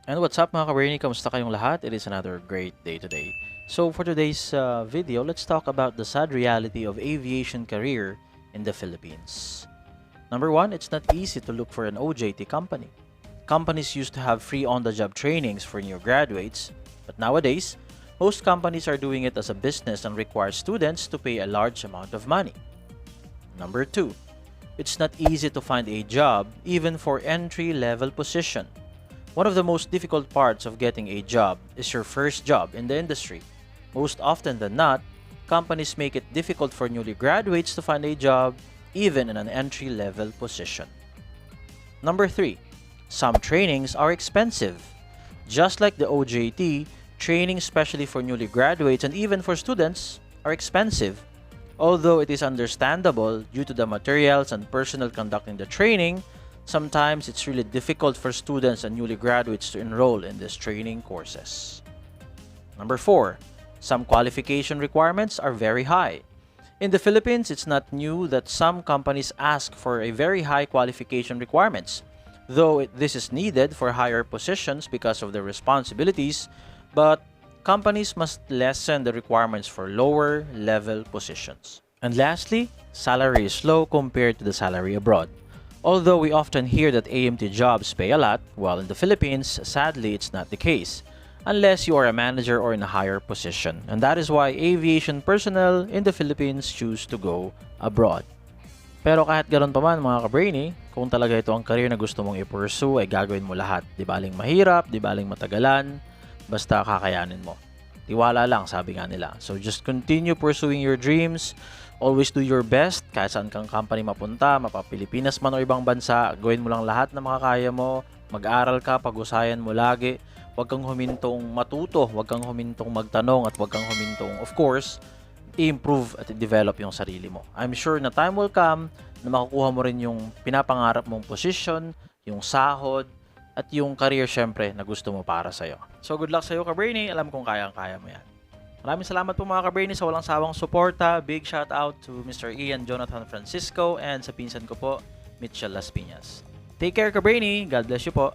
And what's up mga Ka Brainy? Kamusta kayong lahat? It is another great day today. So for today's video, let's talk about the sad reality of aviation career in the Philippines. Number one, it's not easy to look for an OJT company. Companies used to have free on-the-job trainings for new graduates, but nowadays, most companies are doing it as a business and require students to pay a large amount of money. Number two, it's not easy to find a job even for entry-level position. One of the most difficult parts of getting a job is your first job in the industry. Most often than not, companies make it difficult for newly graduates to find a job even in an entry-level position. Number 3. Some trainings are expensive. Just like the OJT, training especially for newly graduates and even for students are expensive. Although it is understandable due to the materials and personnel conducting the training, sometimes it's really difficult for students and newly graduates to enroll in these training courses. Number 4. Some qualification requirements are very high. In the Philippines, it's not new that some companies ask for a very high qualification requirements, though this is needed for higher positions because of their responsibilities, but companies must lessen the requirements for lower level positions. And lastly, salary is low compared to the salary abroad. Although we often hear that AMT jobs pay a lot, while in the Philippines, sadly it's not the case, unless you are a manager or in a higher position. And that is why aviation personnel in the Philippines choose to go abroad. Pero kahit ganoon pa man mga ka-brainy, kung talaga ito ang career na gusto mong i-pursue, ay gagawin mo lahat. Di baling mahirap, di baling matagalan, basta kakayanin mo. Tiwala lang, sabi nga nila. So just continue pursuing your dreams. Always do your best. Kahit saan kang company mapunta, mapa-Pilipinas man o ibang bansa, gawin mo lang lahat na makakaya mo. Mag-aral ka, pag-usayan mo lagi. Huwag kang humintong matuto, huwag kang humintong magtanong, at huwag kang humintong, of course, i-improve at i-develop yung sarili mo. I'm sure na time will come na makukuha mo rin yung pinapangarap mong position, yung sahod, at yung career syempre na gusto mo para sa'yo. So good luck sa'yo, Ka Brainy. Alam kong kayang-kaya mo yan. Maraming salamat po mga Ka Brainy sa walang sawang suporta. Big shout out to Mr. Ian Jonathan Francisco and sa pinsan ko po, Mitchell Las Piñas. Take care, Ka Brainy. God bless you po.